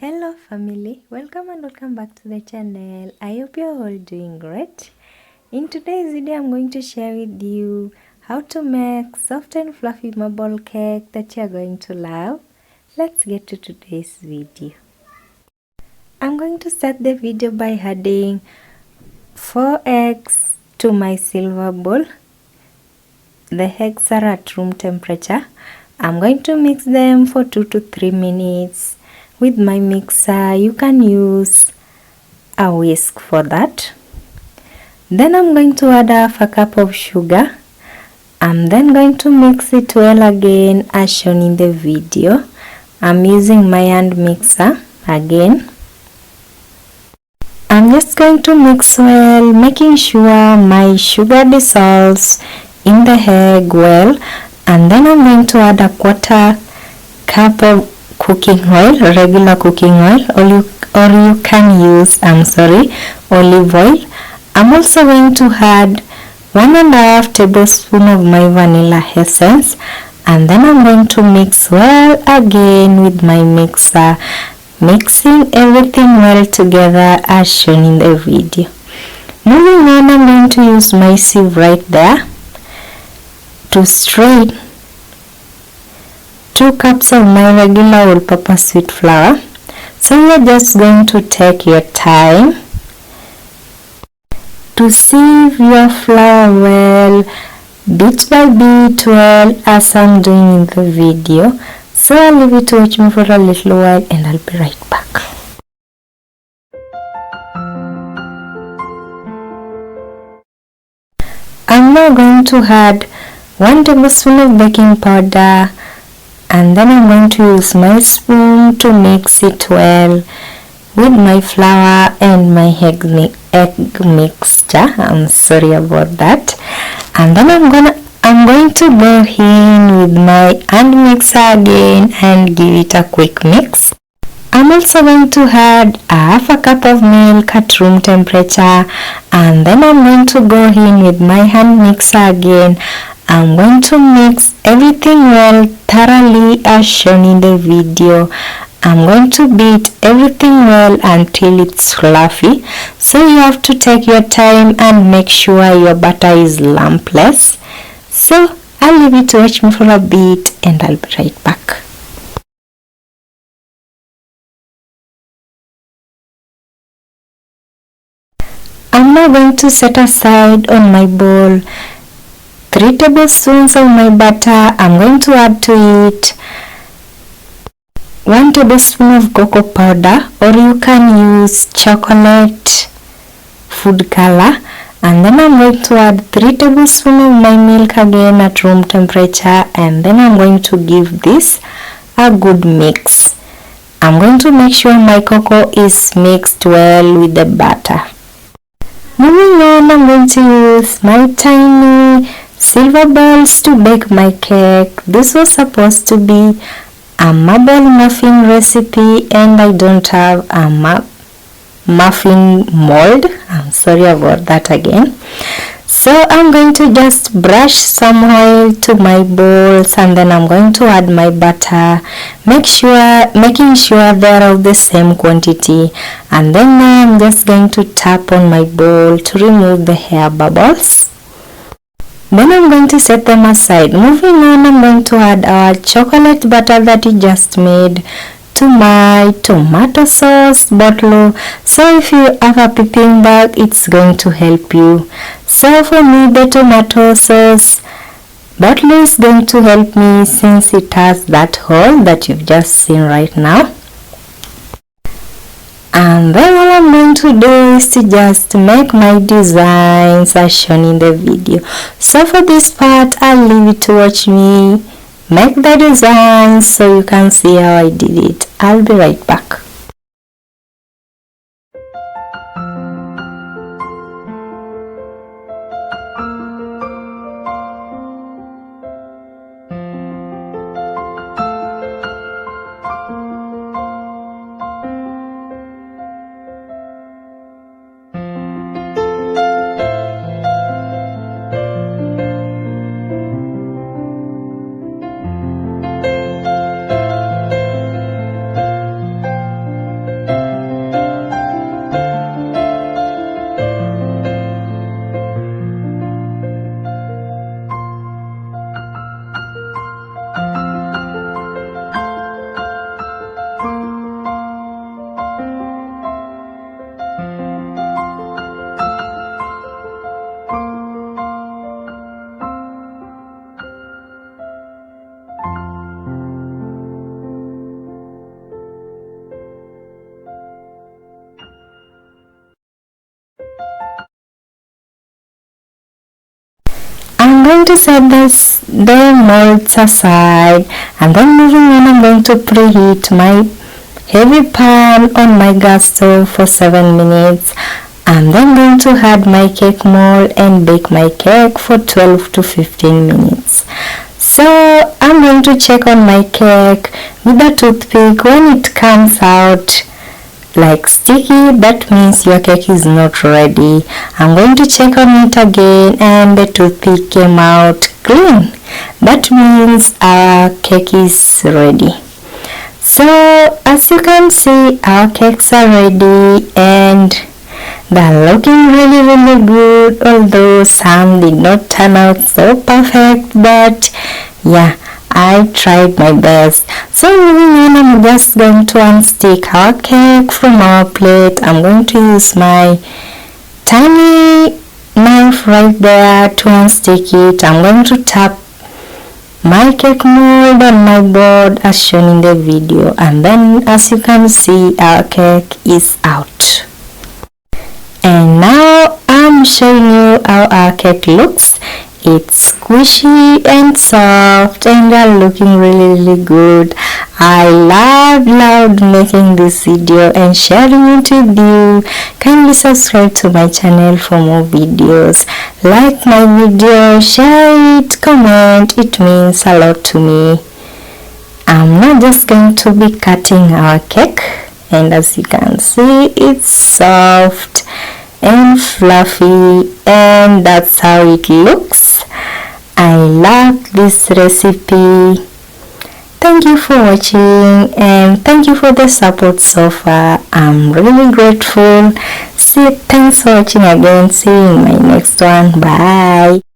Hello family, welcome back to the channel. I hope you're all doing great. In today's video I'm going to share with you how to make soft and fluffy marble cake that you're going to love. Let's get to today's video. I'm going to start the video by adding 4 eggs to my silver bowl. The eggs are at room temperature. I'm going to mix them for 2 to 3 minutes. With my mixer, you can use a whisk for that. Then I'm going to add half a cup of sugar. I'm then going to mix it well again as shown in the video. I'm using my hand mixer again. I'm just going to mix well, making sure my sugar dissolves in the egg well. And then I'm going to add a 1/4 cup of cooking oil, regular cooking oil, or you can use olive oil. I'm also going to add 1.5 tablespoons of my vanilla essence, and then I'm going to mix well again with my mixer, mixing everything well together as shown in the video. Moving on, I'm going to use my sieve right there to strain 2 cups of my regular all-purpose wheat flour. So you're just going to take your time to sieve your flour well, bit by bit well, as I'm doing in the video. So I'll leave you to watch me for a little while and I'll be right back. I'm now going to add 1 tablespoon of baking powder, and then I'm going to use my spoon to mix it well with my flour and my egg mixture. I'm sorry about that. And then I'm going to go in with my hand mixer again and give it a quick mix. I'm also going to add half a cup of milk at room temperature, and then I'm going to go in with my hand mixer again. I'm going to mix everything well thoroughly as shown in the video. I'm going to beat everything well until it's fluffy. So you have to take your time and make sure your batter is lumpless. So I'll leave you to watch me for a bit and I'll be right back. I'm now going to set aside on my bowl 3 tablespoons of my butter. I'm going to add to it 1 tablespoon of cocoa powder, or you can use chocolate food color. And then I'm going to add 3 tablespoons of my milk again at room temperature, and then I'm going to give this a good mix. I'm going to make sure my cocoa is mixed well with the butter. Moving on, I'm going to use my tiny silver balls to bake my cake. This was supposed to be a marble muffin recipe and I don't have a muffin mold. I'm sorry about that again. So I'm going to just brush some oil to my bowls, and then I'm going to add my butter, making sure they're of the same quantity, and then now I'm just going to tap on my bowl to remove the air bubbles. Then I'm going to set them aside. Moving on, I'm going to add our chocolate butter that we just made to my tomato sauce bottle. So if you have a piping bag, it's going to help you. So for me, the tomato sauce bottle is going to help me since it has that hole that you've just seen right now. And then all I'm going to do is to just make my designs as shown in the video. So for this part, I'll leave you to watch me make the designs so you can see how I did it. I'll be right back. going to set the molds aside, and then moving on, I'm going to preheat my heavy pan on my gas stove for 7 minutes. I'm then going to add my cake mold and bake my cake for 12 to 15 minutes. So I'm going to check on my cake with a toothpick. When it comes out like sticky, that means your cake is not ready. I'm going to check on it again, and the toothpick came out clean. That means our cake is ready. So as you can see, our cakes are ready and they're looking really good, although some did not turn out so perfect, but yeah, I tried my best. So moving on, I'm just going to unstick our cake from our plate. I'm going to use my tiny knife right there to unstick it. I'm going to tap my cake mold on my board as shown in the video, and then as you can see, our cake is out. And now I'm showing you how our cake looks. It's squishy and soft and they're looking really good. I loved making this video and sharing it with you. Kindly subscribe to my channel for more videos. Like my video, share it, comment. It means a lot to me. I'm now just going to be cutting our cake, and as you can see, it's soft and fluffy, and that's how it looks. I love this recipe. Thank you for watching, and thank you for the support so far. I'm really grateful. Thanks for watching again. See you in my next one. Bye.